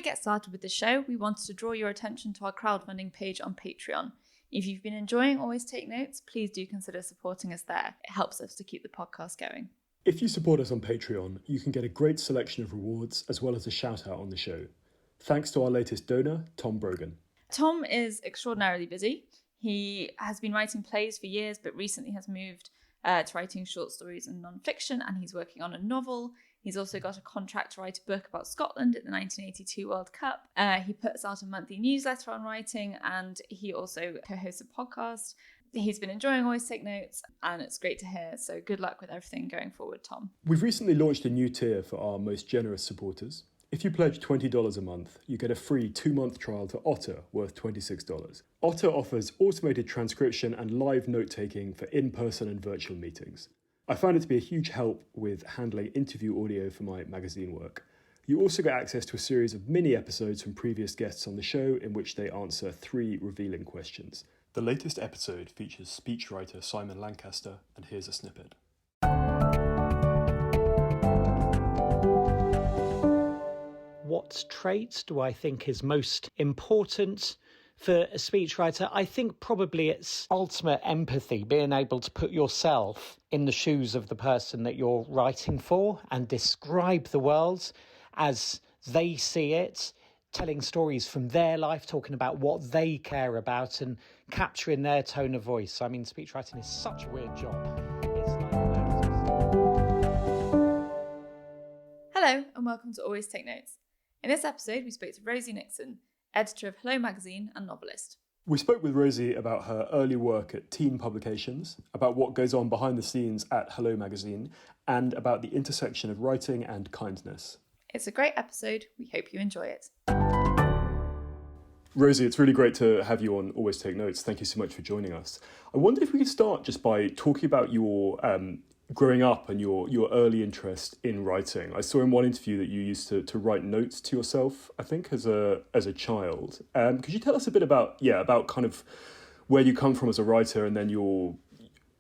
we get started with the show, we wanted to draw your attention to our crowdfunding page on Patreon. If you've been enjoying Always Take Notes, please do consider supporting us there. It helps us to keep the podcast going. If you support us on Patreon, you can get a great selection of rewards as well as a shout out on the show. Thanks to our latest donor, Tom Brogan. Tom is extraordinarily busy. He has been writing plays for years, but recently has moved to writing short stories and non-fiction, and he's working on a novel. He's also got a contract to write a book about Scotland at the 1982 World Cup. He puts out a monthly newsletter on writing, and he also co-hosts a podcast. He's been enjoying Always Take Notes, and it's great to hear. So good luck with everything going forward, Tom. We've recently launched a new tier for our most generous supporters. If you pledge $20 a month, you get a free 2-month trial to Otter worth $26. Otter offers automated transcription and live note-taking for in-person and virtual meetings. I found it to be a huge help with handling interview audio for my magazine work. You also get access to a series of mini episodes from previous guests on the show in which they answer 3 revealing questions. The latest episode features speechwriter Simon Lancaster, and here's a snippet. What traits do I think is most important for a speechwriter? I think probably it's ultimate empathy, being able to put yourself in the shoes of the person that you're writing for and describe the world as they see it, telling stories from their life, talking about what they care about and capturing their tone of voice. I mean, speechwriting is such a weird job. Hello, and welcome to Always Take Notes. In this episode, we spoke to Rosie Nixon, editor of Hello magazine and novelist. We spoke with Rosie about her early work at teen publications, about what goes on behind the scenes at Hello magazine, and about the intersection of writing and kindness. It's a great episode. We hope you enjoy it. Rosie, it's really great to have you on Always Take Notes. Thank you so much for joining us. I wonder if we could start just by talking about your growing up and your early interest in writing. I saw in one interview that you used to write notes to yourself, I think, as a child. Could you tell us a bit about kind of where you come from as a writer and then your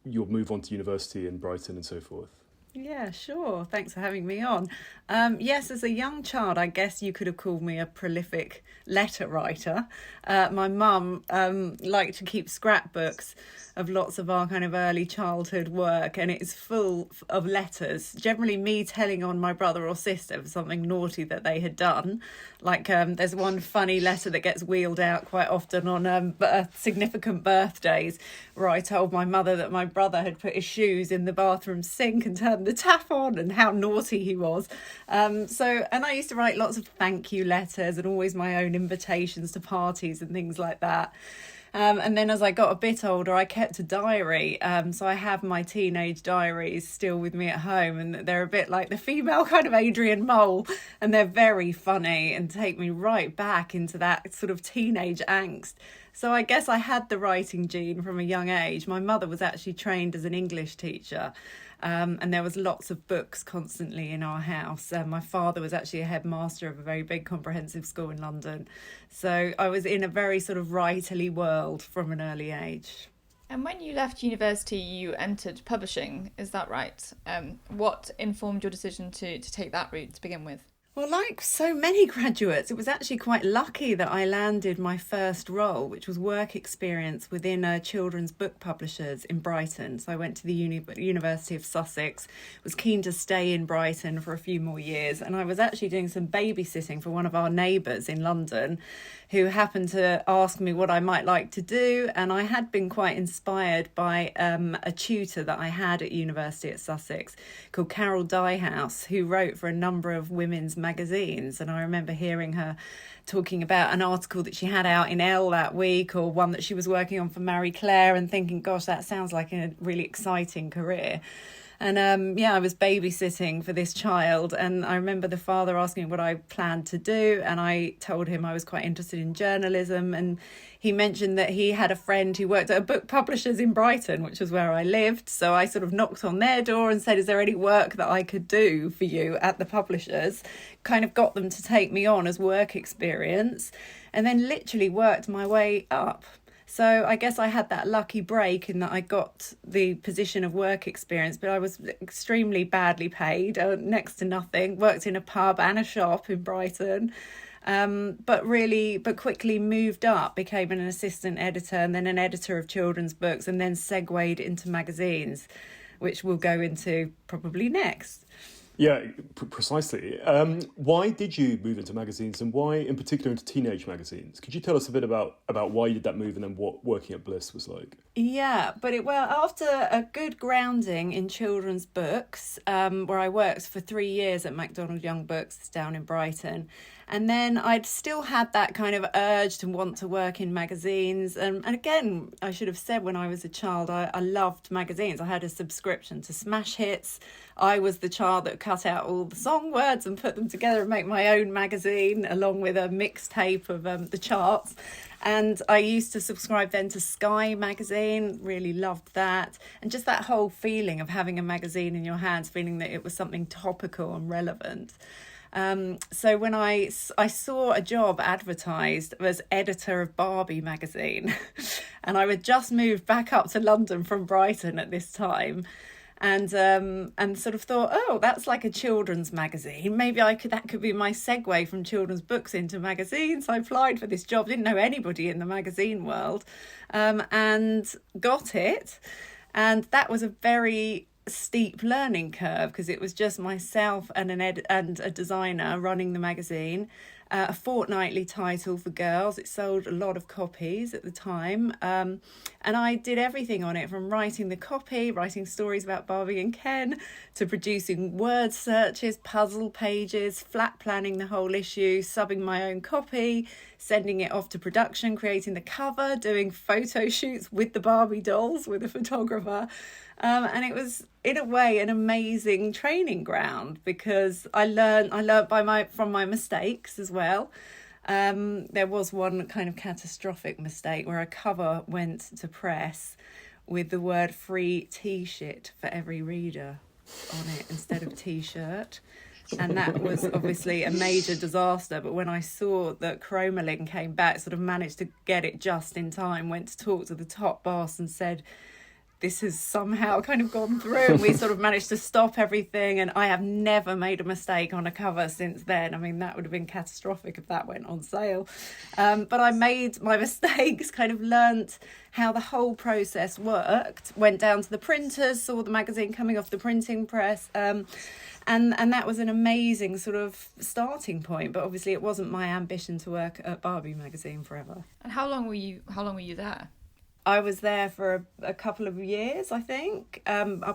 move on to university in Brighton and so forth? Yeah, sure. Thanks for having me on. Yes, as a young child, I guess you could have called me a prolific letter writer. My mum liked to keep scrapbooks of lots of our kind of early childhood work, and it's full of letters, generally me telling on my brother or sister for something naughty that they had done. Like there's one funny letter that gets wheeled out quite often on significant birthdays, where I told my mother that my brother had put his shoes in the bathroom sink and turned the tap on, and how naughty he was. And I used to write lots of thank you letters and always my own invitations to parties and things like that. And then as I got a bit older, I kept a diary. So I have my teenage diaries still with me at home, and they're a bit like the female kind of Adrian Mole, and they're very funny and take me right back into that sort of teenage angst. So I guess I had the writing gene from a young age. My mother was actually trained as an English teacher. And there was lots of books constantly in our house. My father was actually a headmaster of a very big comprehensive school in London. So I was in a very sort of writerly world from an early age. And when you left university, you entered publishing, is that right? What informed your decision to take that route to begin with? Well, like so many graduates, it was actually quite lucky that I landed my first role, which was work experience within children's book publishers in Brighton. So I went to the University of Sussex, was keen to stay in Brighton for a few more years, and I was actually doing some babysitting for one of our neighbours in London, who happened to ask me what I might like to do. And I had been quite inspired by a tutor that I had at University at Sussex called Carol Dyehouse, who wrote for a number of women's magazines. And I remember hearing her talking about an article that she had out in Elle that week, or one that she was working on for Marie Claire, and thinking, gosh, that sounds like a really exciting career. And I was babysitting for this child, and I remember the father asking what I planned to do, and I told him I was quite interested in journalism, and he mentioned that he had a friend who worked at a book publisher's in Brighton, which was where I lived. So I sort of knocked on their door and said, is there any work that I could do for you at the publishers? Kind of got them to take me on as work experience, and then literally worked my way up. So I guess I had that lucky break in that I got the position of work experience, but I was extremely badly paid, next to nothing, worked in a pub and a shop in Brighton. But quickly moved up, became an assistant editor and then an editor of children's books, and then segued into magazines, which we'll go into probably next. Yeah, precisely. Why did you move into magazines, and why in particular into teenage magazines? Could you tell us a bit about why you did that move and then what working at Bliss was like? Yeah, after a good grounding in children's books, where I worked for 3 years at MacDonald Young Books down in Brighton, and then I'd still had that kind of urge to want to work in magazines. And again, I should have said when I was a child, I loved magazines. I had a subscription to Smash Hits. I was the child that cut out all the song words and put them together and make my own magazine, along with a mixtape of the charts. And I used to subscribe then to Sky magazine, really loved that. And just that whole feeling of having a magazine in your hands, feeling that it was something topical and relevant. So when I saw a job advertised as editor of Barbie magazine, and I had just moved back up to London from Brighton at this time, and sort of thought, oh, that's like a children's magazine. Maybe that could be my segue from children's books into magazines. I applied for this job, didn't know anybody in the magazine world, and got it. And that was a very steep learning curve, because it was just myself and and a designer running the magazine. A fortnightly title for girls. It sold a lot of copies at the time. And I did everything on it, from writing the copy, writing stories about Barbie and Ken, to producing word searches, puzzle pages, flat planning the whole issue, subbing my own copy, sending it off to production, creating the cover, doing photo shoots with the Barbie dolls with a photographer. And it was, in a way, an amazing training ground, because I learned from my mistakes as well. There was one kind of catastrophic mistake where a cover went to press with the word free T-shit for every reader on it instead of T-shirt. And that was obviously a major disaster. But when I saw that Chromalin came back, sort of managed to get it just in time, went to talk to the top boss and said, this has somehow kind of gone through, and we sort of managed to stop everything. And I have never made a mistake on a cover since then. I mean, that would have been catastrophic if that went on sale. But I made my mistakes, kind of learnt how the whole process worked, went down to the printers, saw the magazine coming off the printing press. And that was an amazing sort of starting point. But obviously it wasn't my ambition to work at Barbie magazine forever. And how long were you there? I was there for a couple of years, I think,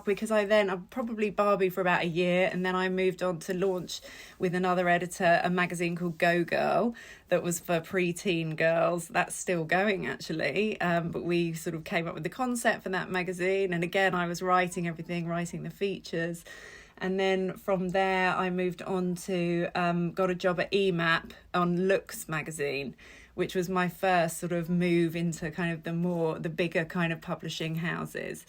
because I probably Barbie for about a year, and then I moved on to launch with another editor a magazine called Go Girl that was for preteen girls. That's still going, actually, but we sort of came up with the concept for that magazine, and again I was writing the features. And then from there I moved on to got a job at EMAP on Looks magazine, which was my first sort of move into kind of the bigger kind of publishing houses.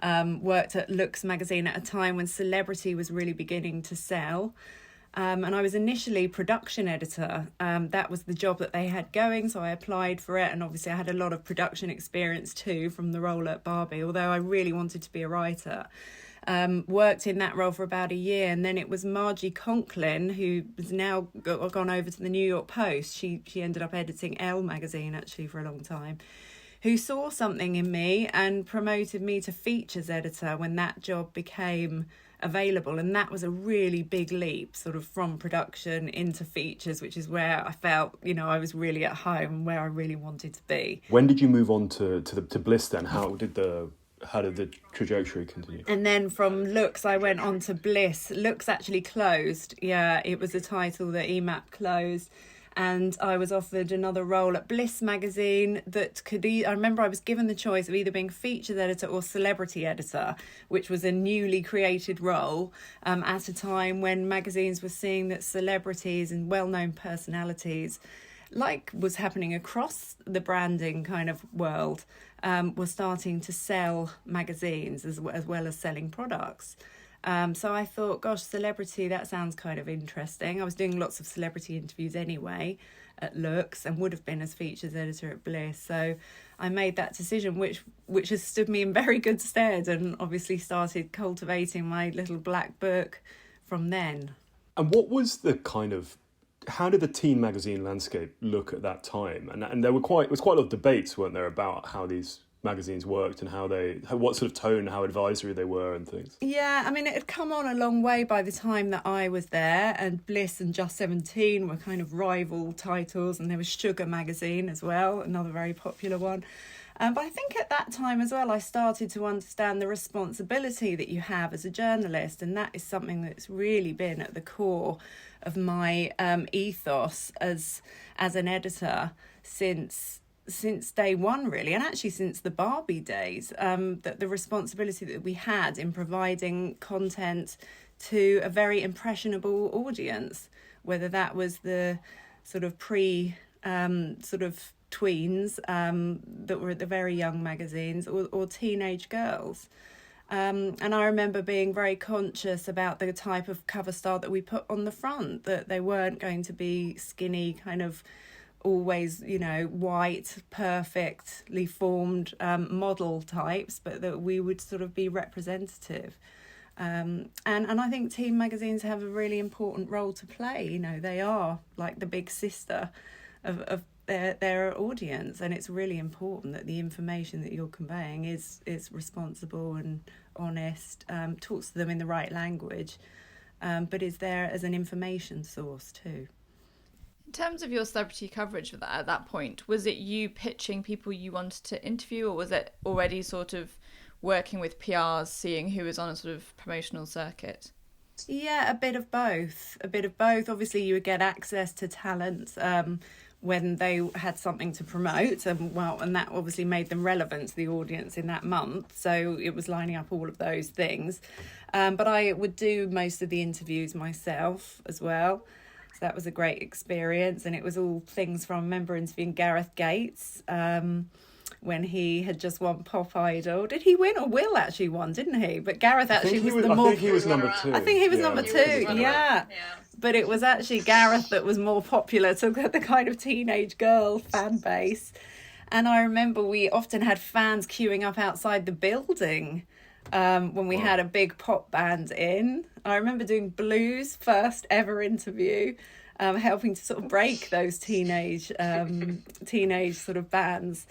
Worked at Looks magazine at a time when celebrity was really beginning to sell. And I was initially production editor. That was the job that they had going, so I applied for it. And obviously I had a lot of production experience too from the role at Barbie, although I really wanted to be a writer. Worked in that role for about a year, and then it was Margie Conklin, who has now gone over to the New York Post. She ended up editing Elle magazine actually for a long time, who saw something in me and promoted me to features editor when that job became available. And that was a really big leap, sort of from production into features, which is where I felt, I was really at home and where I really wanted to be. When did you move on to Bliss then? How did the trajectory continue? And then from Looks I went on to Bliss. Looks actually closed. Yeah, it was a title that EMAP closed, and I was offered another role at Bliss magazine that I remember I was given the choice of either being features editor or celebrity editor, which was a newly created role at a time when magazines were seeing that celebrities and well-known personalities, like was happening across the branding kind of world, were starting to sell magazines as well as selling products. So I thought, gosh, celebrity, that sounds kind of interesting. I was doing lots of celebrity interviews anyway at Looks, and would have been as features editor at Bliss. So I made that decision, which has stood me in very good stead, and obviously started cultivating my little black book from then. And what was the kind of how did the teen magazine landscape look at that time? And there was quite a lot of debates, weren't there, about how these magazines worked and what sort of tone, how advisory they were and things. Yeah, I mean, it had come on a long way by the time that I was there, and Bliss and Just 17 were kind of rival titles, and there was Sugar magazine as well, another very popular one. But I think at that time as well, I started to understand the responsibility that you have as a journalist, and that is something that's really been at the core of my ethos as an editor since day one, really, and actually since the Barbie days, that the responsibility that we had in providing content to a very impressionable audience, whether that was the sort of tweens that were at the very young magazines, or teenage girls. And I remember being very conscious about the type of cover style that we put on the front, that they weren't going to be skinny, kind of always, white, perfectly formed model types, but that we would sort of be representative. And I think teen magazines have a really important role to play. They are like the big sister of their audience, and it's really important that the information that you're conveying is responsible and honest, talks to them in the right language, but is there as an information source too. In terms of your celebrity coverage for that, at that point, was it you pitching people you wanted to interview, or was it already sort of working with PRs, seeing who was on a sort of promotional circuit? Yeah, a bit of both. Obviously, you would get access to talent when they had something to promote, and that obviously made them relevant to the audience in that month. So it was lining up all of those things. But I would do most of the interviews myself as well. So that was a great experience, and it was all things from, I remember interviewing Gareth Gates when he had just won Pop Idol. Did he win? Or Will actually won, didn't he? But Gareth actually was the more... I think he was number two. I think he was number two, yeah. But it was actually Gareth that was more popular to the kind of teenage girl fan base. And I remember we often had fans queuing up outside the building when we had a big pop band in. I remember doing Blue's first ever interview, helping to sort of break those teenage sort of bands.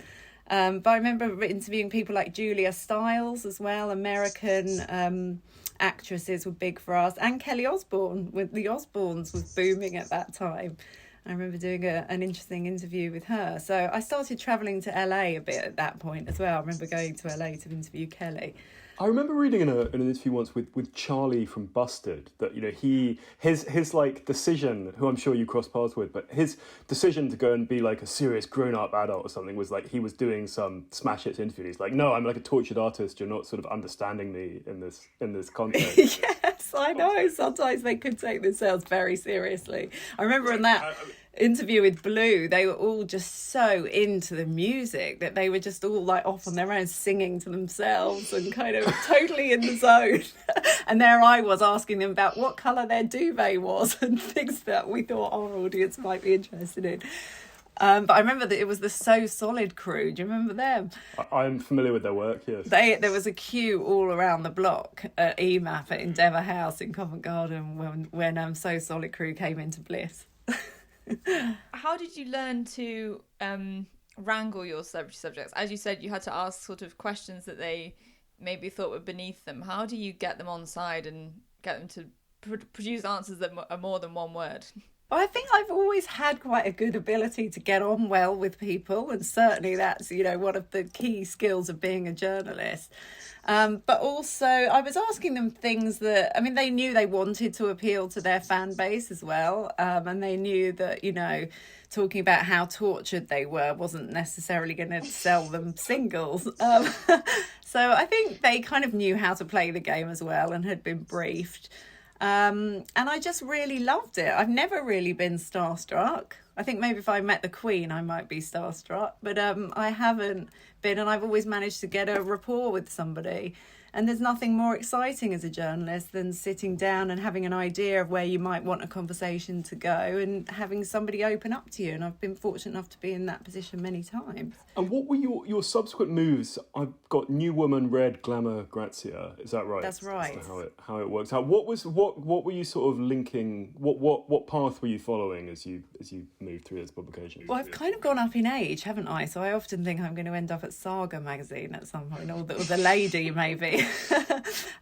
But I remember interviewing people like Julia Stiles as well. American actresses were big for us, and Kelly Osbourne with the Osbournes was booming at that time. I remember doing an interesting interview with her. So I started travelling to LA a bit at that point as well. I remember going to LA to interview Kelly. I remember reading in an interview once with Charlie from Busted that his like decision, who I'm sure you cross paths with, but his decision to go and be like a serious grown up adult or something was like he was doing some smash hits interview. He's like, no, I'm like a tortured artist. You're not sort of understanding me in this context. Yes, I know. Sometimes they could take themselves very seriously. I remember in that interview with Blue, they were all just so into the music that they were just all like off on their own singing to themselves and kind of totally in the zone. And there I was asking them about what colour their duvet was and things that we thought our audience might be interested in. But I remember that it was the So Solid crew. Do you remember them? I'm familiar with their work, yes. There was a queue all around the block at EMAP at Endeavour House in Covent Garden when So Solid crew came into Bliss. How did you learn to wrangle your celebrity subjects? As you said, you had to ask sort of questions that they maybe thought were beneath them. How do you get them on side and get them to produce answers that are more than one word? Well, I think I've always had quite a good ability to get on well with people, and certainly that's, one of the key skills of being a journalist. But also I was asking them things that, they knew they wanted to appeal to their fan base as well. And they knew that, talking about how tortured they were wasn't necessarily going to sell them singles. So I think they kind of knew how to play the game as well and had been briefed. And I just really loved it. I've never really been starstruck. I think maybe if I met the Queen, I might be starstruck, but I haven't been, and I've always managed to get a rapport with somebody. And there's nothing more exciting as a journalist than sitting down and having an idea of where you might want a conversation to go and having somebody open up to you. And I've been fortunate enough to be in that position many times. And what were your subsequent moves? I've got New Woman, Red, Glamour, Grazia. Is that right? That's right. That's how it works out. What were you sort of linking? What path were you following as you moved through this publication? Well, I've kind of gone up in age, haven't I? So I often think I'm going to end up at Saga magazine at some point, or the Lady maybe.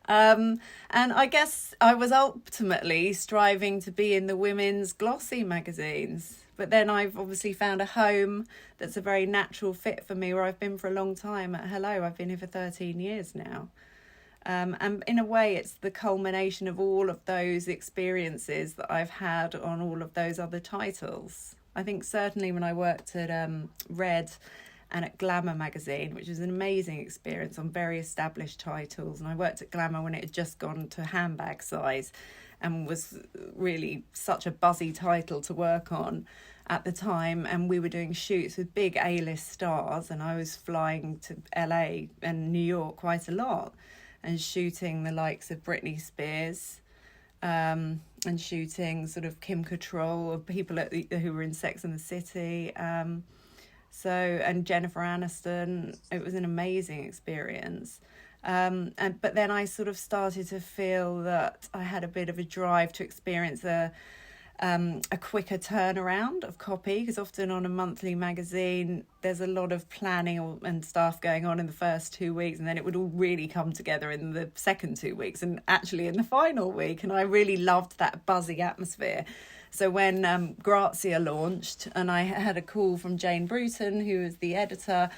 And I guess I was ultimately striving to be in the women's glossy magazines. But then I've obviously found a home that's a very natural fit for me, where I've been for a long time at Hello. I've been here for 13 years now. And in a way, it's the culmination of all of those experiences that I've had on all of those other titles. I think certainly when I worked at Red and at Glamour magazine, which was an amazing experience on very established titles, and I worked at Glamour when it had just gone to handbag size and was really such a buzzy title to work on at the time, and we were doing shoots with big A-list stars, and I was flying to LA and New York quite a lot and shooting the likes of Britney Spears, and shooting sort of Kim Cattrall, or people who were in Sex and the City, and Jennifer Aniston. It was an amazing experience. But then I sort of started to feel that I had a bit of a drive to experience a quicker turnaround of copy, because often on a monthly magazine there's a lot of planning and stuff going on in the first 2 weeks, and then it would all really come together in the second 2 weeks and actually in the final week. And I really loved that buzzy atmosphere. So when Grazia launched, and I had a call from Jane Bruton, who was the editor,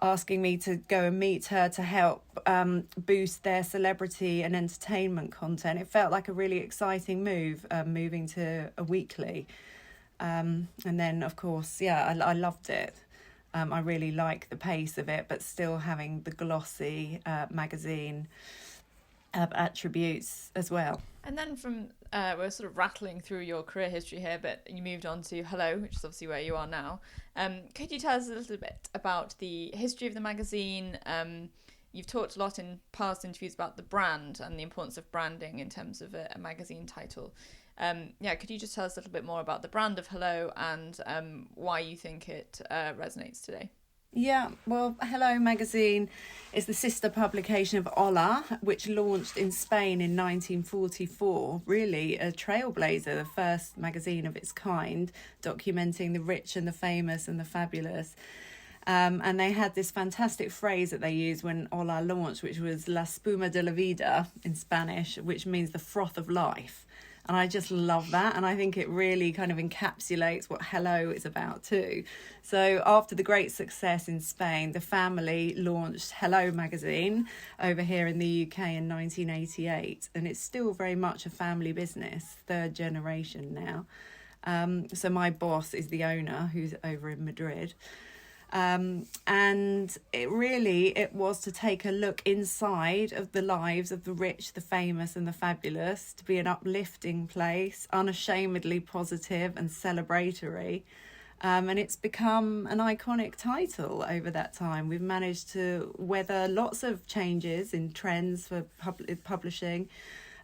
asking me to go and meet her to help boost their celebrity and entertainment content, it felt like a really exciting move, moving to a weekly. And then, of course, I loved it. I really like the pace of it, but still having the glossy magazine attributes as well. And then from we're sort of rattling through your career history here, but you moved on to Hello, which is obviously where you are now. Could you tell us a little bit about the history of the magazine? You've talked a lot in past interviews about the brand and the importance of branding in terms of a magazine title. Could you just tell us a little bit more about the brand of Hello and why you think it resonates today? Yeah, well, Hello magazine is the sister publication of Hola, which launched in Spain in 1944. Really a trailblazer, the first magazine of its kind, documenting the rich and the famous and the fabulous. And they had this fantastic phrase that they used when Hola launched, which was La Spuma de la Vida in Spanish, which means the froth of life. And I just love that. And I think it really kind of encapsulates what Hello is about too. So after the great success in Spain, the family launched Hello magazine over here in the UK in 1988. And it's still very much a family business, third generation now. So my boss is the owner, who's over in Madrid. And it was to take a look inside of the lives of the rich, the famous and the fabulous, to be an uplifting place, unashamedly positive and celebratory. And it's become an iconic title over that time. We've managed to weather lots of changes in trends for publishing,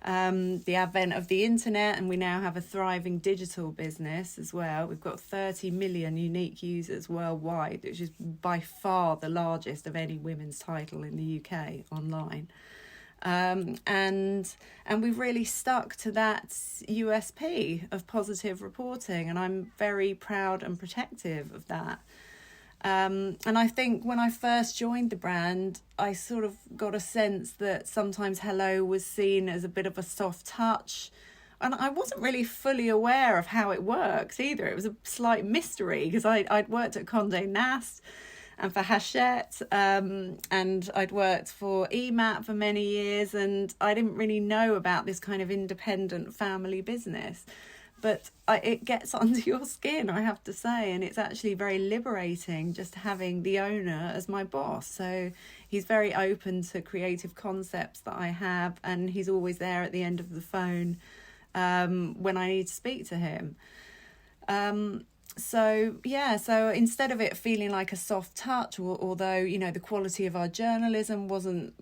the advent of the internet, and we now have a thriving digital business as well. We've got 30 million unique users worldwide, which is by far the largest of any women's title in the UK online. And we've really stuck to that USP of positive reporting, and I'm very proud and protective of that. And I think when I first joined the brand, I sort of got a sense that sometimes Hello was seen as a bit of a soft touch. And I wasn't really fully aware of how it works either. It was a slight mystery because I'd worked at Condé Nast and for Hachette, and I'd worked for EMAP for many years, and I didn't really know about this kind of independent family business. But it gets under your skin, I have to say, and it's actually very liberating just having the owner as my boss. So he's very open to creative concepts that I have, and he's always there at the end of the phone when I need to speak to him. So instead of it feeling like a soft touch, although, the quality of our journalism wasn't,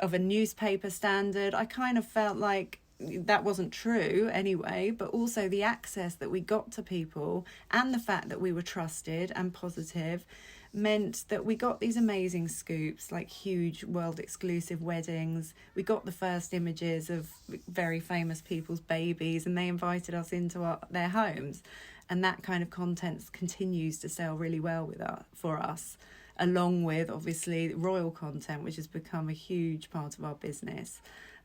of a newspaper standard, I kind of felt like that wasn't true anyway, but also the access that we got to people and the fact that we were trusted and positive meant that we got these amazing scoops, like huge world exclusive weddings. We got the first images of very famous people's babies, and they invited us into their homes. And that kind of content continues to sell really well for us, along with obviously royal content, which has become a huge part of our business.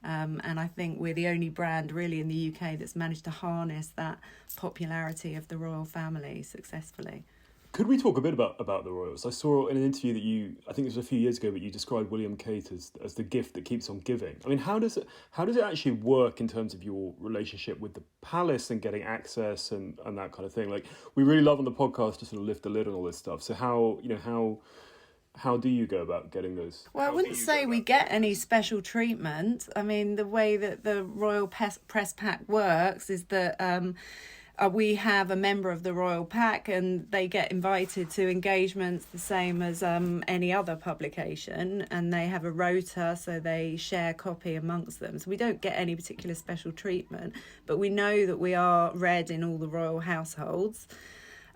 And I think we're the only brand really in the UK that's managed to harness that popularity of the royal family successfully. Could we talk a bit about the royals? I saw in an interview that I think it was a few years ago, but you described William Kate as the gift that keeps on giving. I mean, how does it actually work in terms of your relationship with the palace and getting access and that kind of thing? Like, we really love on the podcast to sort of lift the lid on all this stuff. So how do you go about getting those? Well, I wouldn't say we get any special treatment. I mean, the way that the Royal Press Pack works is that we have a member of the Royal Pack and they get invited to engagements the same as any other publication, and they have a rota, so they share copy amongst them. So we don't get any particular special treatment, but we know that we are read in all the royal households.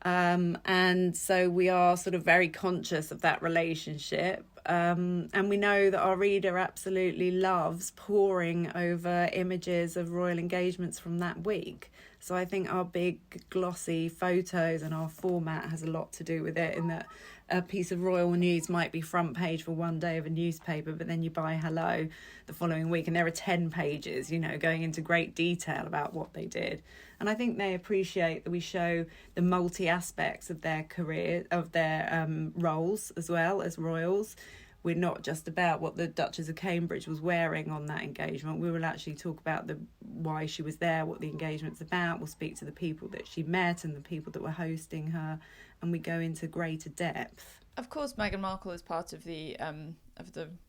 And so we are sort of very conscious of that relationship. And we know that our reader absolutely loves poring over images of royal engagements from that week. So I think our big glossy photos and our format has a lot to do with it, in that a piece of royal news might be front page for one day of a newspaper, but then you buy Hello the following week and there are 10 pages, going into great detail about what they did. And I think they appreciate that we show the multi aspects of their career, of their roles as well as royals. We're not just about what the Duchess of Cambridge was wearing on that engagement. We will actually talk about why she was there, what the engagement's about. We'll speak to the people that she met and the people that were hosting her, and we go into greater depth. Of course, Meghan Markle is part of the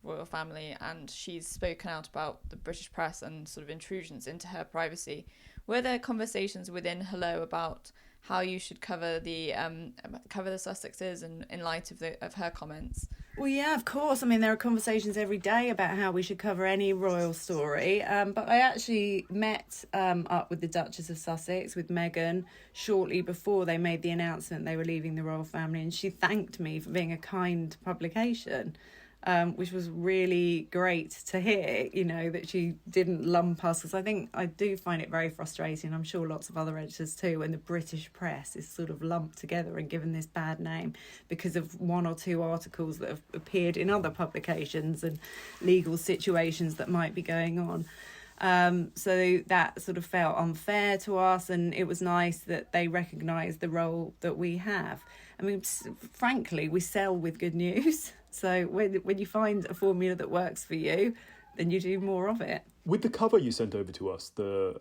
royal family, and she's spoken out about the British press and sort of intrusions into her privacy. Were there conversations within Hello about how you should cover the Sussexes and in light of her comments? Well, yeah, of course. I mean, there are conversations every day about how we should cover any royal story. But I actually met up with the Duchess of Sussex, with Meghan, shortly before they made the announcement they were leaving the royal family. And she thanked me for being a kind publication, which was really great to hear, that she didn't lump us. Because I do find it very frustrating. I'm sure lots of other editors too, when the British press is sort of lumped together and given this bad name because of one or two articles that have appeared in other publications and legal situations that might be going on. So that sort of felt unfair to us, and it was nice that they recognised the role that we have. I mean, frankly, we sell with good news. So when you find a formula that works for you, then you do more of it. With the cover you sent over to us, the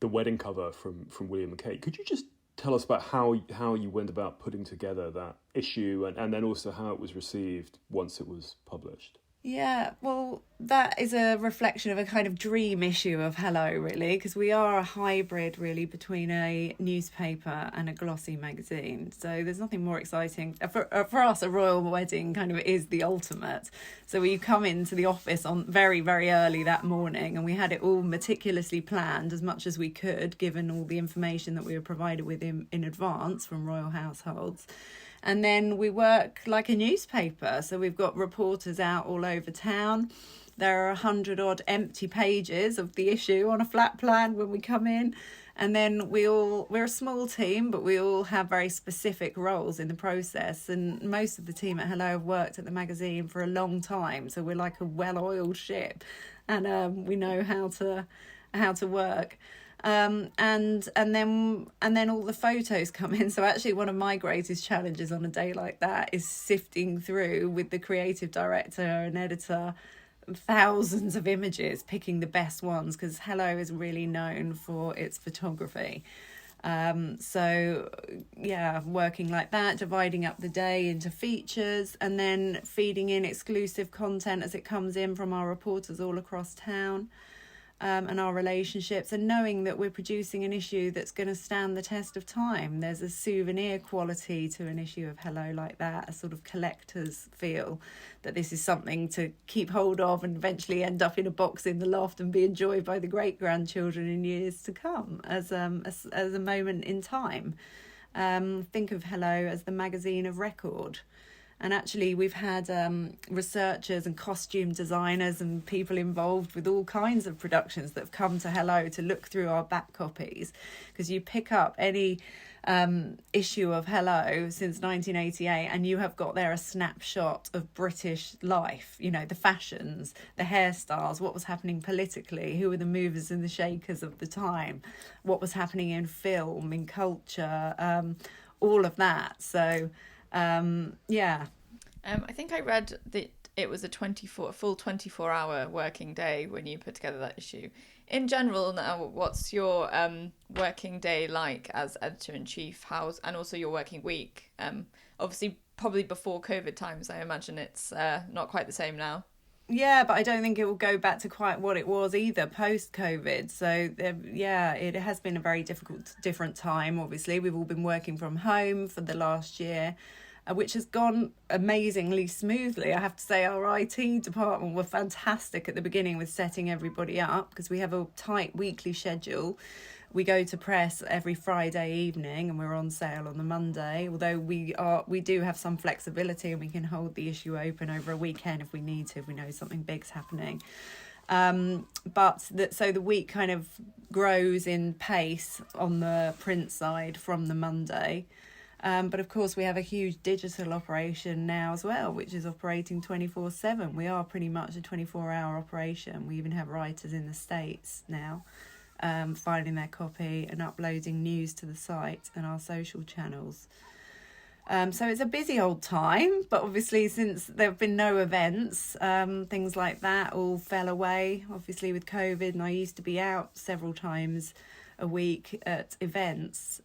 wedding cover from William and Kate, could you just tell us about how you went about putting together that issue and then also how it was received once it was published? Yeah, well, that is a reflection of a kind of dream issue of Hello, really, because we are a hybrid, really, between a newspaper and a glossy magazine. So there's nothing more exciting. For us, a royal wedding kind of is the ultimate. So we come into the office on very, very early that morning, and we had it all meticulously planned as much as we could, given all the information that we were provided with in advance from royal households. And then we work like a newspaper. So we've got reporters out all over town. There are 100-odd empty pages of the issue on a flat plan when we come in. And then we're a small team, but we all have very specific roles in the process. And most of the team at Hello have worked at the magazine for a long time. So we're like a well-oiled ship, and we know how to work. And then all the photos come in. So actually one of my greatest challenges on a day like that is sifting through with the creative director and editor thousands of images, picking the best ones, because Hello is really known for its photography. So yeah, working like that, dividing up the day into features and then feeding in exclusive content as it comes in from our reporters all across town. and our relationships, and knowing that we're producing an issue that's going to stand the test of time. There's a souvenir quality to an issue of Hello like that, a sort of collector's feel that this is something to keep hold of and eventually end up in a box in the loft and be enjoyed by the great-grandchildren in years to come as a moment in time. Think of Hello as the magazine of record. And actually, we've had researchers and costume designers and people involved with all kinds of productions that have come to Hello to look through our back copies. Because you pick up any issue of Hello since 1988 and you have got there a snapshot of British life, you know, the fashions, the hairstyles, what was happening politically, who were the movers and the shakers of the time, what was happening in film, in culture, all of that. So... I think I read that it was a full 24-hour working day when you put together that issue. In general, now, what's your working day like as editor-in-chief? And also your working week? Obviously, probably before COVID times, I imagine it's not quite the same now. Yeah, but I don't think it will go back to quite what it was either post-COVID. So, it has been a very different time, obviously. We've all been working from home for the last year, which has gone amazingly smoothly. I have to say our IT department were fantastic at the beginning with setting everybody up, because we have a tight weekly schedule. We go to press every Friday evening and we're on sale on the Monday, although we do have some flexibility and we can hold the issue open over a weekend if we need to, if we know something big's happening. So the week kind of grows in pace on the print side from the Monday. But of course we have a huge digital operation now as well, which is operating 24/7. We are pretty much a 24-hour operation. We even have writers in the States now. Filing their copy and uploading news to the site and our social channels. So it's a busy old time, but obviously since there have been no events, things like that all fell away, obviously with COVID, and I used to be out several times a week at events.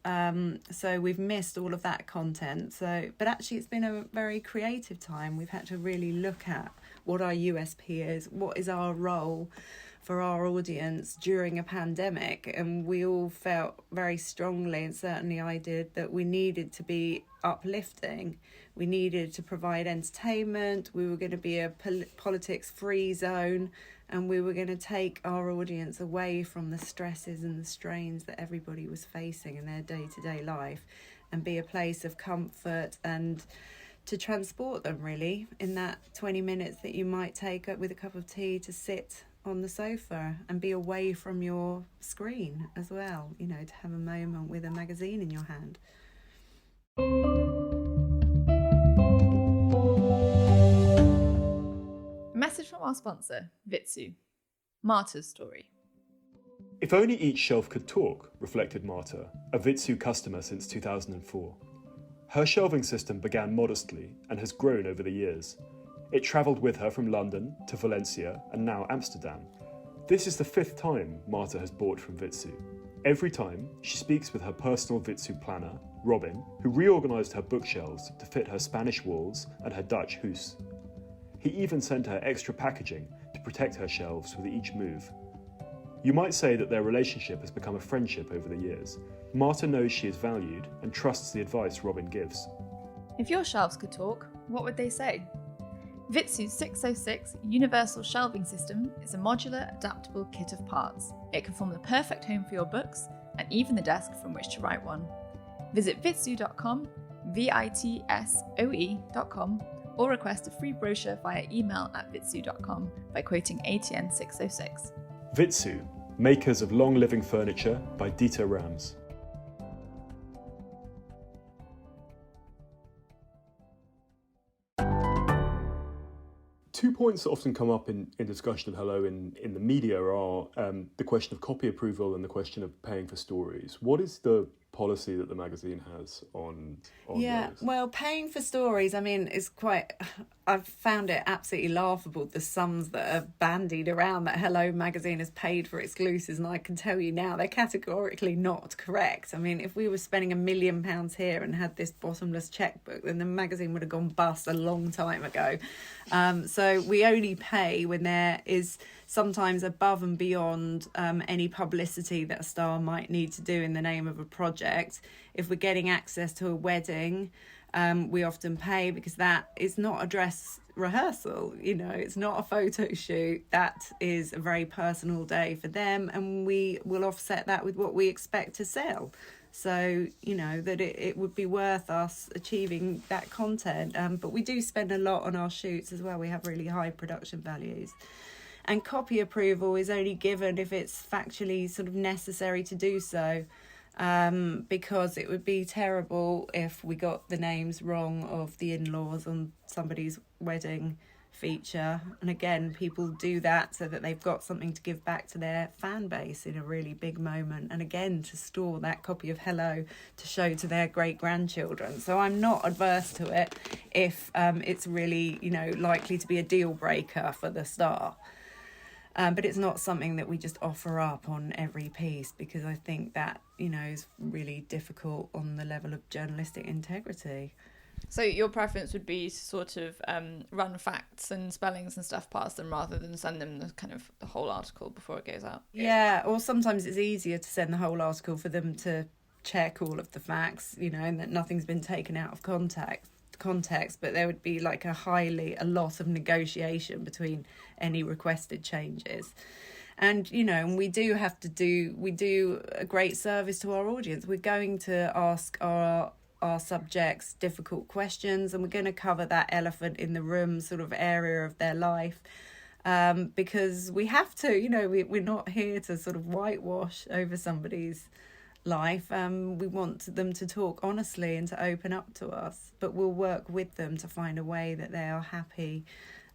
So we've missed all of that content. But actually it's been a very creative time. We've had to really look at what our USP is, what is our role for our audience during a pandemic, and we all felt very strongly, and certainly I did, that we needed to be uplifting, we needed to provide entertainment, we were going to be a politics-free zone, and we were going to take our audience away from the stresses and the strains that everybody was facing in their day-to-day life, and be a place of comfort and to transport them really in that 20 minutes that you might take up with a cup of tea to sit on the sofa and be away from your screen as well, you know, to have a moment with a magazine in your hand. Message from our sponsor, Vitsu. Marta's story. If only each shelf could talk, reflected Marta, a Vitsu customer since 2004. Her shelving system began modestly and has grown over the years. It travelled with her from London to Valencia and now Amsterdam. This is the 5th time Marta has bought from Vitsu. Every time, she speaks with her personal Vitsu planner, Robin, who reorganised her bookshelves to fit her Spanish walls and her Dutch house. He even sent her extra packaging to protect her shelves with each move. You might say that their relationship has become a friendship over the years. Marta knows she is valued and trusts the advice Robin gives. If your shelves could talk, what would they say? Vitsu's 606 Universal Shelving System is a modular, adaptable kit of parts. It can form the perfect home for your books and even the desk from which to write one. Visit vitsu.com, vitsoe.com, or request a free brochure via email at vitsu.com by quoting ATN 606. Vitsu, makers of long-living furniture by Dieter Rams. 2 points that often come up in discussion of Hello in the media are the question of copy approval and the question of paying for stories. What is the policy that the magazine has on those? Well, paying for stories, I mean, is quite... I've found it absolutely laughable, the sums that are bandied around that Hello magazine has paid for exclusives, and I can tell you now they're categorically not correct. I mean, if we were spending £1 million here and had this bottomless checkbook, then the magazine would have gone bust a long time ago. So we only pay when there is sometimes above and beyond any publicity that a star might need to do in the name of a project. If we're getting access to a wedding, we often pay, because that is not a dress rehearsal, it's not a photo shoot. That is a very personal day for them, and we will offset that with what we expect to sell. So, that it would be worth us achieving that content. But we do spend a lot on our shoots as well. We have really high production values. And copy approval is only given if it's factually sort of necessary to do so. Because it would be terrible if we got the names wrong of the in-laws on somebody's wedding feature. And again, people do that so that they've got something to give back to their fan base in a really big moment, and again to store that copy of Hello to show to their great grandchildren. So I'm not adverse to it if it's really likely to be a deal breaker for the star. But it's not something that we just offer up on every piece, because I think that, is really difficult on the level of journalistic integrity. So your preference would be to sort of run facts and spellings and stuff past them rather than send them the whole article before it goes out? Yeah, or sometimes it's easier to send the whole article for them to check all of the facts, and that nothing's been taken out of context, but there would be a lot of negotiation between any requested changes. And we do a great service to our audience. We're going to ask our subjects difficult questions, and we're going to cover that elephant in the room sort of area of their life, because we have to. We're not here to sort of whitewash over somebody's life. We want them to talk honestly and to open up to us, but we'll work with them to find a way that they are happy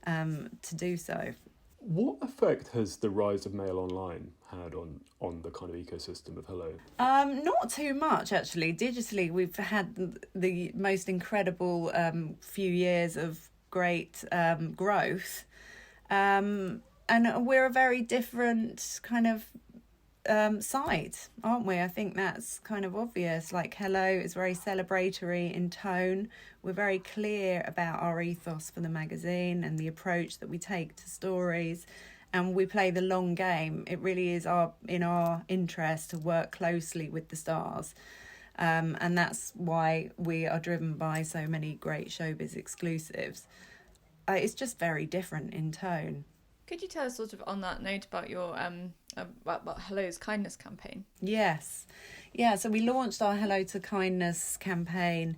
to do so. What effect has the rise of Mail Online had on the kind of ecosystem of Hello? Not too much, actually. Digitally, we've had the most incredible few years of great growth, and we're a very different kind of site, aren't we? I think that's kind of obvious. Hello is very celebratory in tone. We're very clear about our ethos for the magazine and the approach that we take to stories, and we play the long game. It really is in our interest to work closely with the stars, and that's why we are driven by so many great showbiz exclusives. It's just very different in tone. Could you tell us sort of on that note about your about Hello's kindness campaign? Yes. Yeah, so we launched our Hello to Kindness campaign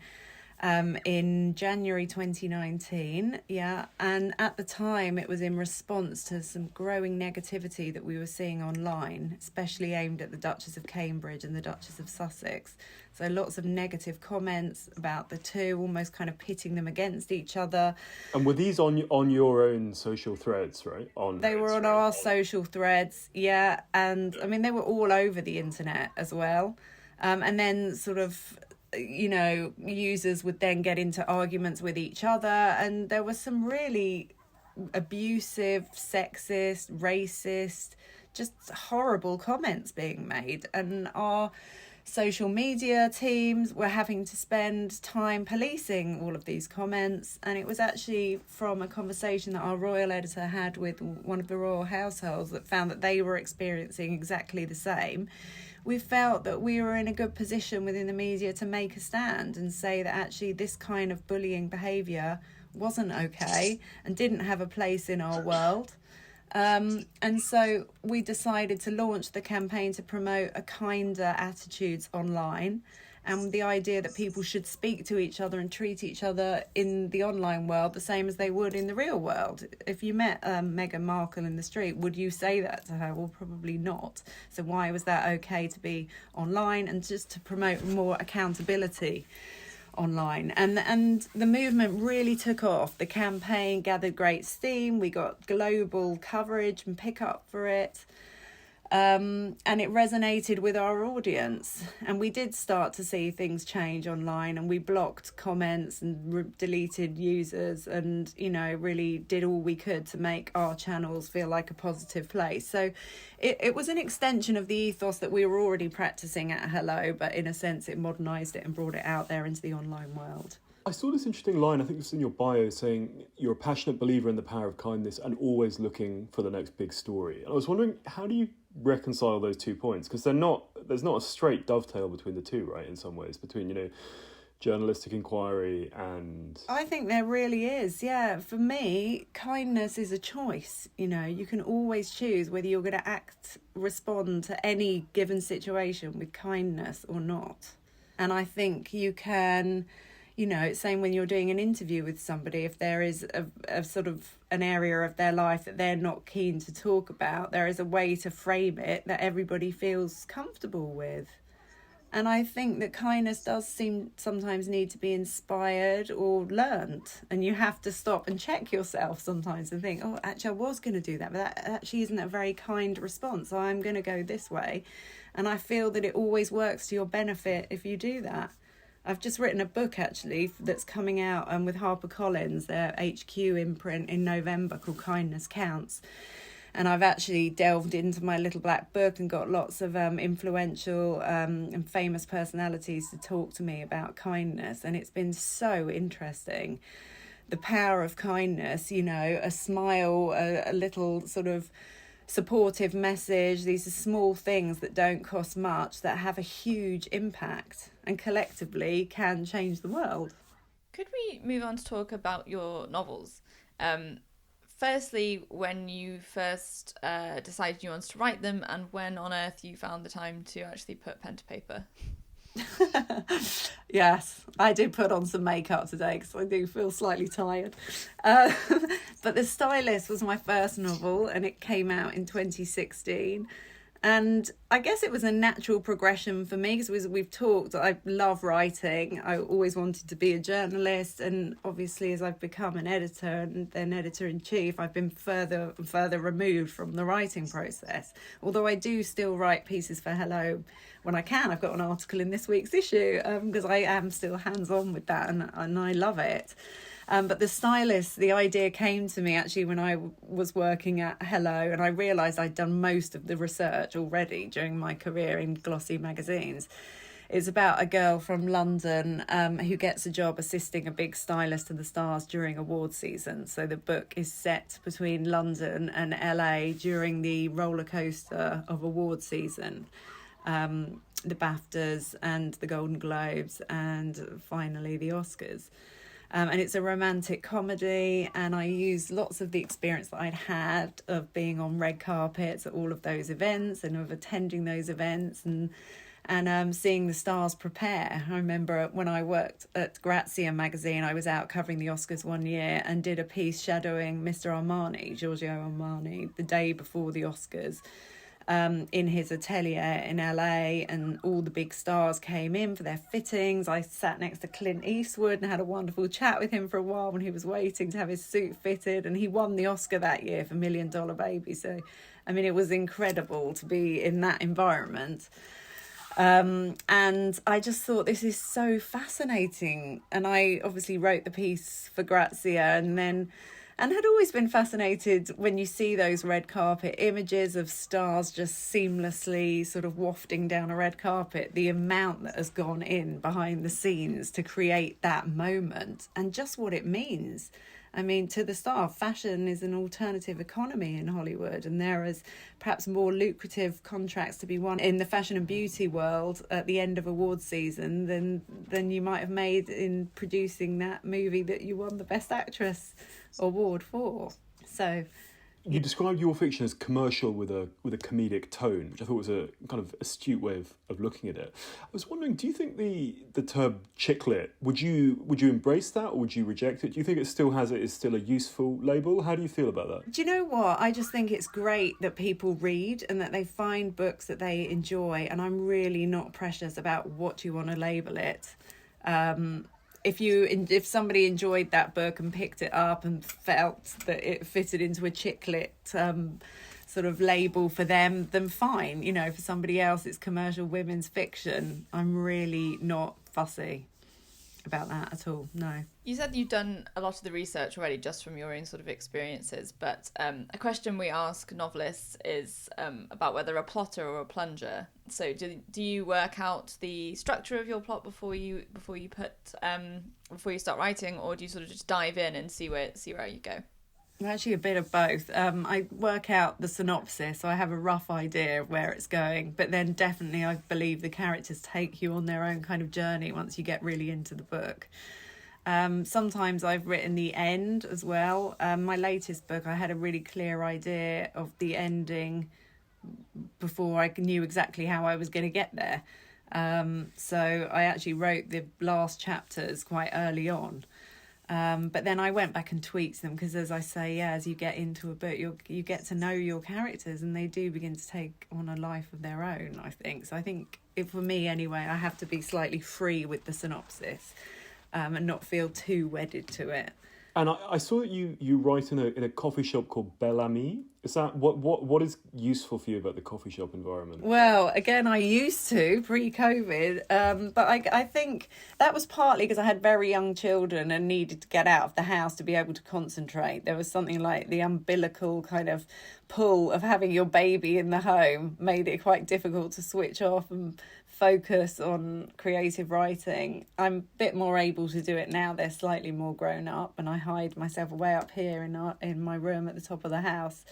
in January 2019. Yeah, and at the time it was in response to some growing negativity that we were seeing online, especially aimed at the Duchess of Cambridge and the Duchess of Sussex. So lots of negative comments about the two, almost kind of pitting them against each other. And were these on your own social threads, right? They were on our social threads, yeah. And I mean, they were all over the internet as well. And then sort of, users would then get into arguments with each other. And there were some really abusive, sexist, racist, just horrible comments being made. And our social media teams were having to spend time policing all of these comments, and it was actually from a conversation that our royal editor had with one of the royal households that found that they were experiencing exactly the same. We felt that we were in a good position within the media to make a stand and say that actually this kind of bullying behaviour wasn't okay and didn't have a place in our world. And so we decided to launch the campaign to promote a kinder attitudes online, and the idea that people should speak to each other and treat each other in the online world the same as they would in the real world. If you met Meghan Markle in the street, would you say that to her? Well, probably not. So why was that okay to be online? And just to promote more accountability online, and the movement really took off. The campaign gathered great steam. We got global coverage and pickup for it, and it resonated with our audience, and we did start to see things change online, and we blocked comments and deleted users, and really did all we could to make our channels feel like a positive place. So it was an extension of the ethos that we were already practicing at Hello, but in a sense it modernised it and brought it out there into the online world. I saw this interesting line, I think it's in your bio, saying you're a passionate believer in the power of kindness and always looking for the next big story. And I was wondering, how do you reconcile those 2 points? Because there's not a straight dovetail between the two, right, in some ways, between, journalistic inquiry and... I think there really is, yeah. For me, kindness is a choice. You can always choose whether you're going to respond to any given situation with kindness or not. And I think you can... same when you're doing an interview with somebody, if there is a sort of an area of their life that they're not keen to talk about, there is a way to frame it that everybody feels comfortable with. And I think that kindness does sometimes need to be inspired or learnt. And you have to stop and check yourself sometimes and think, oh, actually, I was going to do that, but that actually isn't a very kind response. So I'm going to go this way. And I feel that it always works to your benefit if you do that. I've just written a book, actually, that's coming out with HarperCollins, their HQ imprint, in November, called Kindness Counts. And I've actually delved into my little black book and got lots of influential and famous personalities to talk to me about kindness. And it's been so interesting. The power of kindness, a smile, a little sort of supportive message. These are small things that don't cost much that have a huge impact and collectively can change the world. Could we move on to talk about your novels? Firstly, when you first decided you wanted to write them, and when on earth you found the time to actually put pen to paper? Yes, I did put on some makeup today because I do feel slightly tired. But The Stylist was my first novel, and it came out in 2016. And I guess it was a natural progression for me because we've talked, I love writing. I always wanted to be a journalist. And obviously, as I've become an editor and then editor-in-chief, I've been further and further removed from the writing process. Although I do still write pieces for Hello when I can. I've got an article in this week's issue because I am still hands-on with that and I love it. But The Stylist, the idea came to me actually when I was working at Hello, and I realised I'd done most of the research already during my career in glossy magazines. It's about a girl from London who gets a job assisting a big stylist to the stars during award season. So the book is set between London and LA during the roller coaster of award season. The BAFTAs and the Golden Globes and finally the Oscars. And it's a romantic comedy, and I use lots of the experience that I'd had of being on red carpets at all of those events and of attending those events and seeing the stars prepare. I remember when I worked at Grazia magazine, I was out covering the Oscars one year and did a piece shadowing Mr. Armani, Giorgio Armani, the day before the Oscars. In his atelier in LA, and all the big stars came in for their fittings. I sat next to Clint Eastwood and had a wonderful chat with him for a while when he was waiting to have his suit fitted, and he won the Oscar that year for $1 Million Baby. So, I mean, it was incredible to be in that environment. And I just thought, this is so fascinating. And I obviously wrote the piece for Grazia and had always been fascinated when you see those red carpet images of stars just seamlessly sort of wafting down a red carpet, the amount that has gone in behind the scenes to create that moment and just what it means. I mean, to the star, fashion is an alternative economy in Hollywood, and there is perhaps more lucrative contracts to be won in the fashion and beauty world at the end of award season than you might have made in producing that movie that you won the Best Actress award for. So you described your fiction as commercial with a comedic tone, which I thought was a kind of astute way of looking at it. I was wondering, do you think the term chick lit, would you embrace that or would you reject it? Do you think it still is still a useful label? How do you feel about that? Do you know what? I just think it's great that people read and that they find books that they enjoy, and I'm really not precious about what you want to label it. If somebody enjoyed that book and picked it up and felt that it fitted into a chick lit sort of label for them, then fine. For somebody else, it's commercial women's fiction. I'm really not fussy. about that at all. No. You said you've done a lot of the research already just from your own sort of experiences, but a question we ask novelists is about whether a plotter or a plunger. So do you work out the structure of your plot before you start writing, or do you sort of just dive in and see where you go? Actually, a bit of both. I work out the synopsis, so I have a rough idea of where it's going, but then definitely I believe the characters take you on their own kind of journey once you get really into the book. Sometimes I've written the end as well. My latest book, I had a really clear idea of the ending before I knew exactly how I was going to get there. So I actually wrote the last chapters quite early on. But then I went back and tweaked them because, as I say, as you get into a book, you get to know your characters and they do begin to take on a life of their own, I think. So I think, for me anyway, I have to be slightly free with the synopsis and not feel too wedded to it. And I saw that you write in a coffee shop called Bel Ami. Is that what is useful for you about the coffee shop environment? Well, again, I used to pre-COVID, but I think that was partly because I had very young children and needed to get out of the house to be able to concentrate. There was something like the umbilical kind of pull of having your baby in the home made it quite difficult to switch off and focus on creative writing. I'm a bit more able to do it now. They're slightly more grown up, and I hide myself away up here in my room at the top of the house,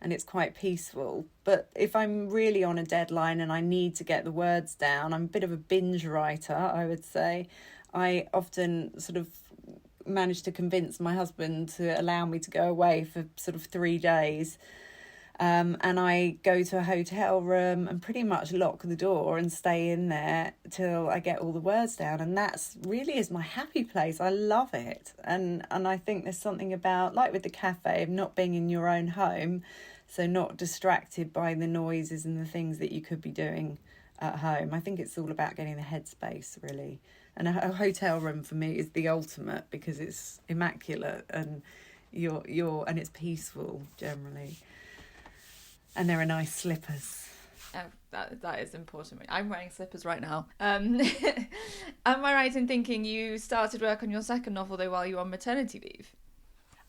and it's quite peaceful. But if I'm really on a deadline and I need to get the words down, I'm a bit of a binge writer, I would say. I often sort of manage to convince my husband to allow me to go away for sort of 3 days. And I go to a hotel room and pretty much lock the door and stay in there till I get all the words down. And that's really is my happy place. I love it. And I think there's something about, like with the cafe, of not being in your own home, so not distracted by the noises and the things that you could be doing at home. I think it's all about getting the headspace, really. And a hotel room for me is the ultimate because it's immaculate and and it's peaceful generally. And there are nice slippers. Oh, that is important. I'm wearing slippers right now. Am I right in thinking you started work on your second novel, though, while you were on maternity leave?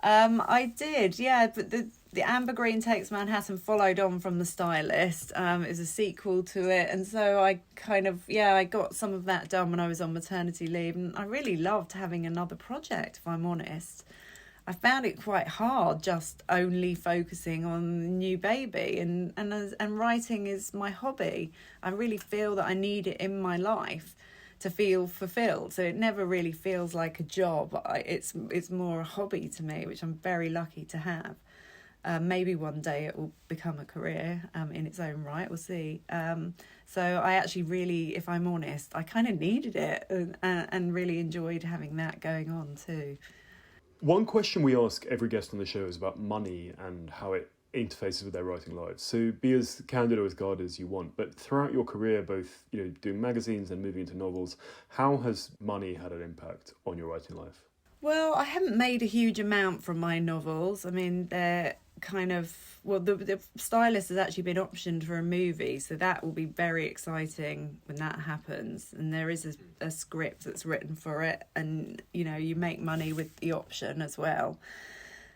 I did, yeah. But the Amber Green Takes Manhattan followed on from The Stylist. It was a sequel to it. And so I I got some of that done when I was on maternity leave. And I really loved having another project, if I'm honest. I found it quite hard just only focusing on the new baby, and writing is my hobby. I really feel that I need it in my life to feel fulfilled. So it never really feels like a job. It's more a hobby to me, which I'm very lucky to have. Maybe one day it will become a career in its own right. We'll see. So I actually really, if I'm honest, I kind of needed it and really enjoyed having that going on too. One question we ask every guest on the show is about money and how it interfaces with their writing lives. So be as candid or as guarded as you want, but throughout your career, both doing magazines and moving into novels, how has money had an impact on your writing life? Well, I haven't made a huge amount from my novels. I mean, they're kind of... Well, the Stylist has actually been optioned for a movie, so that will be very exciting when that happens. And there is a script that's written for it, and, you make money with the option as well.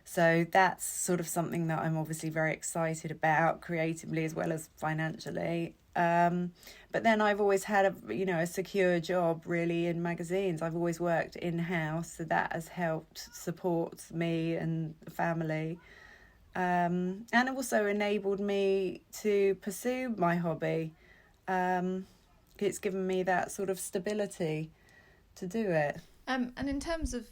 So that's sort of something that I'm obviously very excited about, creatively as well as financially. But then I've always had a secure job really in magazines. I've always worked in-house, so that has helped support me and the family. And it also enabled me to pursue my hobby. It's given me that sort of stability to do it. And in terms of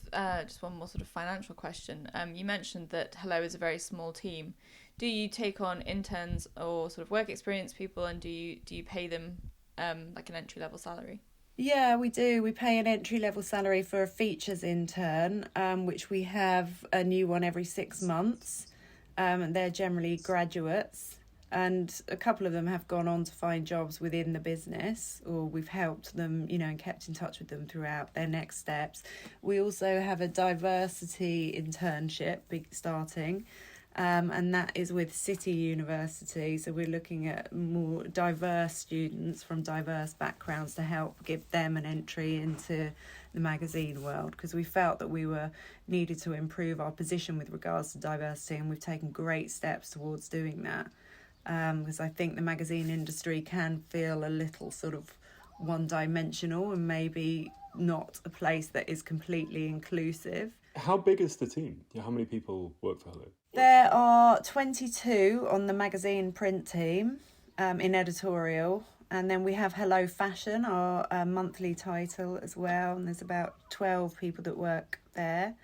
just one more sort of financial question, you mentioned that Hello is a very small team. Do you take on interns or sort of work experience people, and do you pay them like an entry-level salary? Yeah, we do. We pay an entry-level salary for a features intern, which we have a new one every 6 months. And they're generally graduates, and a couple of them have gone on to find jobs within the business, or we've helped them, and kept in touch with them throughout their next steps. We also have a diversity internship starting, and that is with City University. So we're looking at more diverse students from diverse backgrounds to help give them an entry into the magazine world, because we felt that we needed to improve our position with regards to diversity, and we've taken great steps towards doing that. Because I think the magazine industry can feel a little sort of one-dimensional and maybe not a place that is completely inclusive. How big is the team? How many people work for Hello? There are 22 on the magazine print team in editorial, and then we have Hello Fashion, our monthly title as well, and there's about 12 people that work there.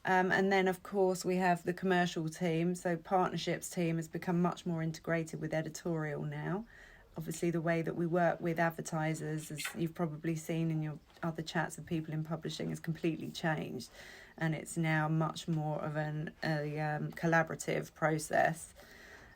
And then, of course, we have the commercial team, so partnerships team has become much more integrated with editorial now. Obviously, the way that we work with advertisers, as you've probably seen in your other chats with people in publishing, has completely changed. And it's now much more of a collaborative process.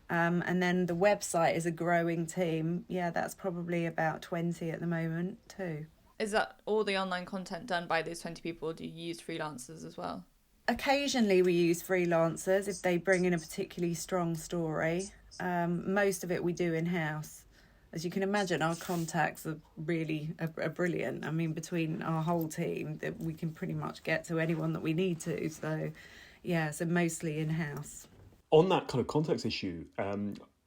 And then the website is a growing team. Yeah, that's probably about 20 at the moment too. Is that all the online content done by those 20 people, or do you use freelancers as well? Occasionally we use freelancers if they bring in a particularly strong story. Most of it we do in-house. As you can imagine, our contacts are really are brilliant. I mean, between our whole team, that we can pretty much get to anyone that we need to. So, yeah, so mostly in-house. On that kind of context issue,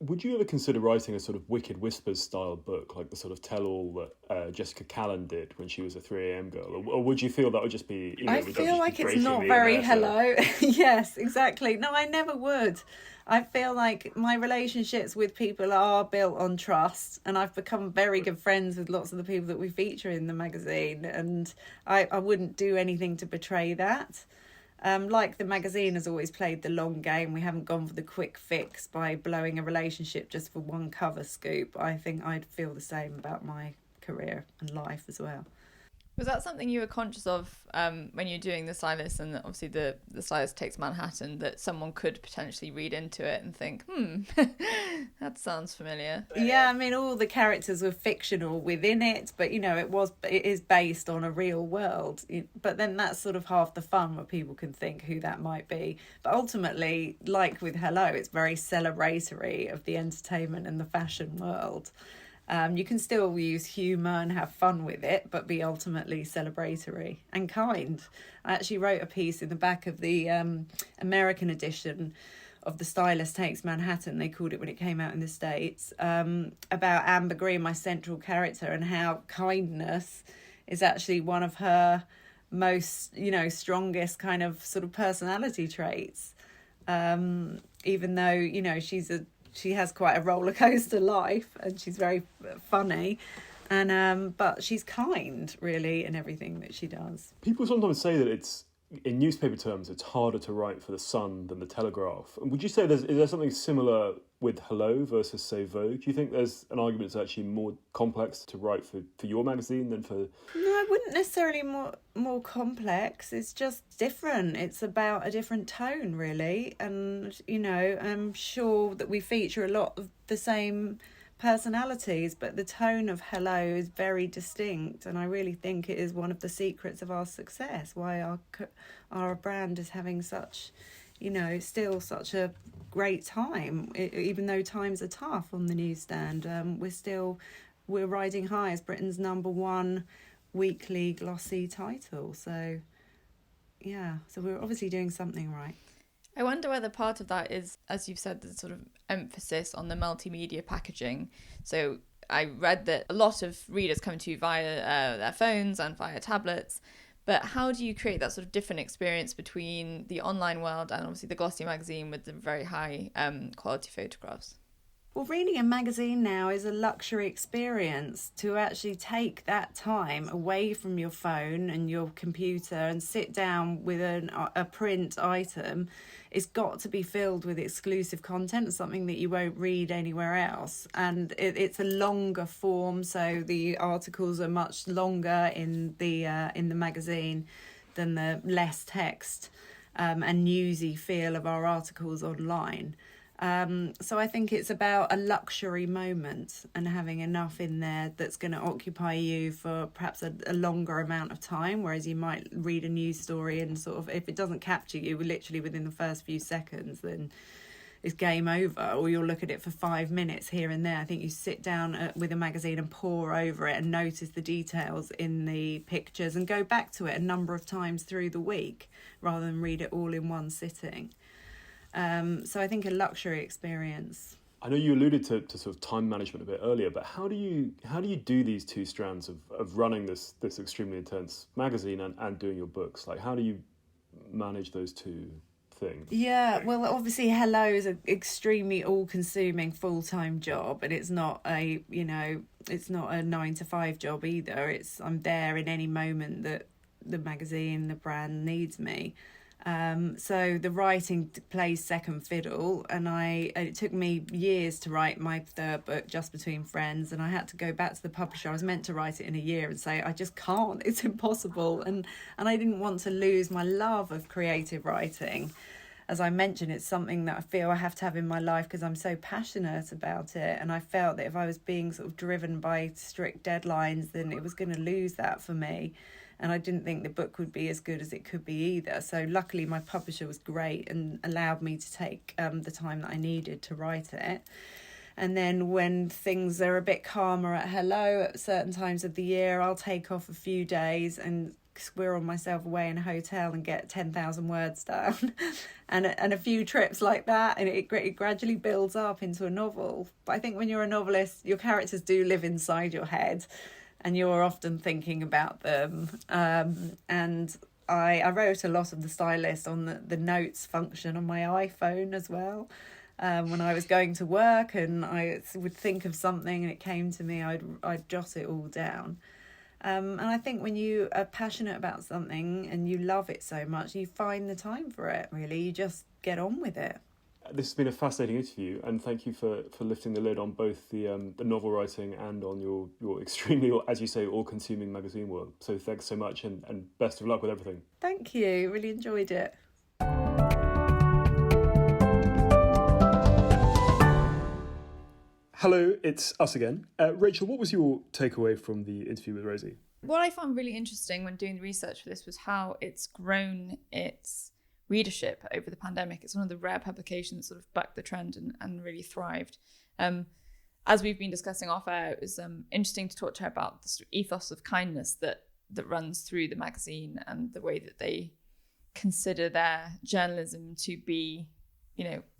would you ever consider writing a sort of Wicked Whispers style book, like the sort of tell-all that Jessica Callan did when she was a 3am girl? Or would you feel that would just be... I feel like it's not very Hello. Yes, exactly. No, I never would. I feel like my relationships with people are built on trust, and I've become very good friends with lots of the people that we feature in the magazine, and I wouldn't do anything to betray that. Like the magazine has always played the long game. We haven't gone for the quick fix by blowing a relationship just for one cover scoop. I think I'd feel the same about my career and life as well. Was that something you were conscious of when you're doing the stylist, and obviously the stylist takes Manhattan, that someone could potentially read into it and think, that sounds familiar? Yeah, I mean, all the characters were fictional within it, but, you know, it is based on a real world. But then that's sort of half the fun, where people can think who that might be. But ultimately, like with Hello, it's very celebratory of the entertainment and the fashion world. You can still use humour and have fun with it, but be ultimately celebratory and kind. I actually wrote a piece in the back of the American edition of The Stylist Takes Manhattan, they called it when it came out in the States, about Amber Green, my central character, and how kindness is actually one of her most, strongest kind of sort of personality traits. Even though, she has quite a roller coaster life, and she's very funny, and but she's kind, really, in everything that she does. People sometimes say that it's, in newspaper terms, it's harder to write for The Sun than The Telegraph. And would you say is there something similar with Hello versus, say, Vogue? Do you think there's an argument that's actually more complex to write for your magazine than for... No, I wouldn't necessarily more complex. It's just different. It's about a different tone, really. And, I'm sure that we feature a lot of the same personalities, but the tone of Hello is very distinct, and I really think it is one of the secrets of our success, why our brand is having such, still such a great time, even though times are tough on the newsstand. We're riding high as Britain's #1 weekly glossy title, so we're obviously doing something right. I wonder whether part of that is, as you've said, the sort of emphasis on the multimedia packaging. So I read that a lot of readers come to you via their phones and via tablets. But how do you create that sort of different experience between the online world and obviously the glossy magazine with the very high quality photographs? Well, reading a magazine now is a luxury experience. To actually take that time away from your phone and your computer and sit down with a print item, it's got to be filled with exclusive content, something that you won't read anywhere else. And it's a longer form, so the articles are much longer in the magazine than the less text and newsy feel of our articles online. So I think it's about a luxury moment and having enough in there that's going to occupy you for perhaps a longer amount of time, whereas you might read a news story and sort of, if it doesn't capture you literally within the first few seconds, then it's game over, or you'll look at it for 5 minutes here and there. I think you sit down with a magazine and pore over it and notice the details in the pictures and go back to it a number of times through the week rather than read it all in one sitting. So I think a luxury experience. I know you alluded to sort of time management a bit earlier, but how do you do these two strands of running this extremely intense magazine and doing your books? Like, how do you manage those two things? Yeah, well, obviously Hello is an extremely all-consuming full-time job, and it's not a 9 to 5 job either. I'm there in any moment that the magazine, the brand needs me. So the writing plays second fiddle, and it took me years to write my third book, Just Between Friends, and I had to go back to the publisher. I was meant to write it in a year and say, I just can't, it's impossible. And I didn't want to lose my love of creative writing. As I mentioned, it's something that I feel I have to have in my life because I'm so passionate about it. And I felt that if I was being sort of driven by strict deadlines, then it was going to lose that for me. And I didn't think the book would be as good as it could be either. So luckily my publisher was great and allowed me to take the time that I needed to write it. And then when things are a bit calmer at Hello at certain times of the year, I'll take off a few days and squirrel myself away in a hotel and get 10,000 words down and a few trips like that, and it gradually builds up into a novel. But I think when you're a novelist, your characters do live inside your head and you're often thinking about them. And I wrote a lot of the stylist on the notes function on my iPhone as well. When I was going to work and I would think of something and it came to me, I'd jot it all down. And I think when you are passionate about something and you love it so much, you find the time for it, really. You just get on with it. This has been a fascinating interview, and thank you for lifting the lid on both the novel writing and on your extremely, as you say, all-consuming magazine work. So thanks so much, and best of luck with everything. Thank you. Really enjoyed it. Hello, it's us again. Rachel, what was your takeaway from the interview with Rosie? What I found really interesting when doing the research for this was how it's grown its readership over the pandemic. It's one of the rare publications that sort of bucked the trend and really thrived. As we've been discussing off air, it was interesting to talk to her about the sort of ethos of kindness that runs through the magazine and the way that they consider their journalism to be,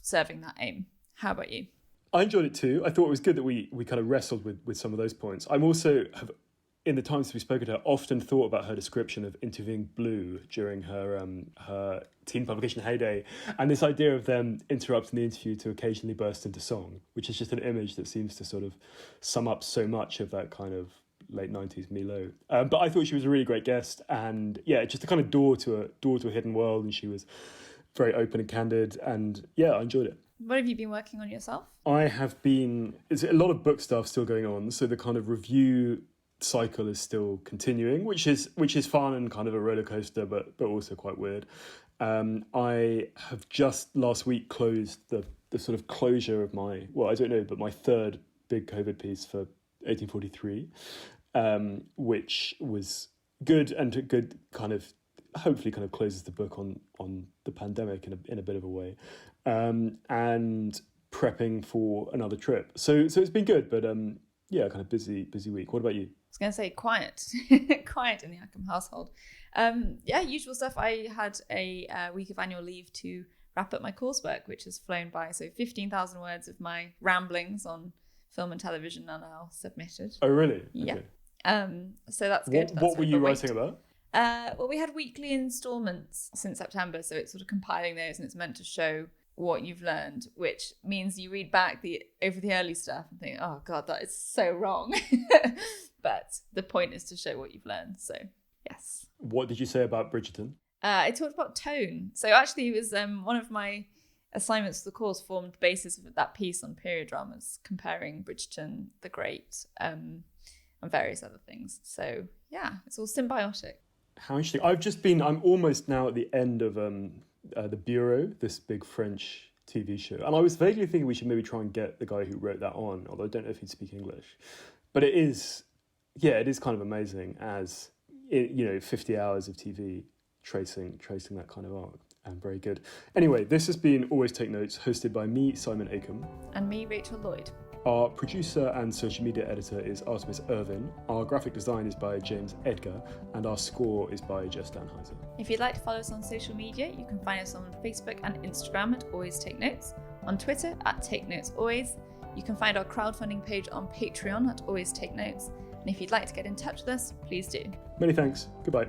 serving that aim. How about you? I enjoyed it too. I thought it was good that we kind of wrestled with some of those points. I'm also in the times we've spoken to her, often thought about her description of interviewing Blue during her teen publication heyday, and this idea of them interrupting the interview to occasionally burst into song, which is just an image that seems to sort of sum up so much of that kind of late 90s Milo. But I thought she was a really great guest, and yeah, just a kind of door to a hidden world, and she was very open and candid, and yeah, I enjoyed it. What have you been working on yourself? It's a lot of book stuff still going on, so the kind of review cycle is still continuing, which is fun and kind of a roller coaster, but also quite weird. I have just last week closed the sort of closure of my third big COVID piece for 1843, which was good and good kind of hopefully kind of closes the book on the pandemic in a bit of a way, and prepping for another trip. So it's been good, but yeah, kind of busy week. What about you? I was going to say quiet in the Ackham household. Usual stuff. I had a week of annual leave to wrap up my coursework, which has flown by. So 15,000 words of my ramblings on film and television are now submitted. Oh, really? Yeah. Okay. So that's good. What were you writing about? Well, we had weekly installments since September, so it's sort of compiling those, and it's meant to show what you've learned, which means you read back over the early stuff and think, oh God, that is so wrong. But the point is to show what you've learned. So, yes. What did you say about Bridgerton? I talked about tone. So actually it was one of my assignments for the course formed the basis of that piece on period dramas, comparing Bridgerton, The Great, and various other things. So yeah, it's all symbiotic. How interesting. I'm almost now at the end of The Bureau, this big French TV show. And I was vaguely thinking we should maybe try and get the guy who wrote that on, although I don't know if he'd speak English. But it is kind of amazing 50 hours of TV tracing that kind of arc. Very good. Anyway, this has been Always Take Notes, hosted by me, Simon Acombe. And me, Rachel Lloyd. Our producer and social media editor is Artemis Irvin. Our graphic design is by James Edgar, and our score is by Jess Danheiser. If you'd like to follow us on social media, you can find us on Facebook and Instagram at Always Take Notes, on Twitter at Take Notes Always. You can find our crowdfunding page on Patreon at Always Take Notes. And if you'd like to get in touch with us, please do. Many thanks. Goodbye.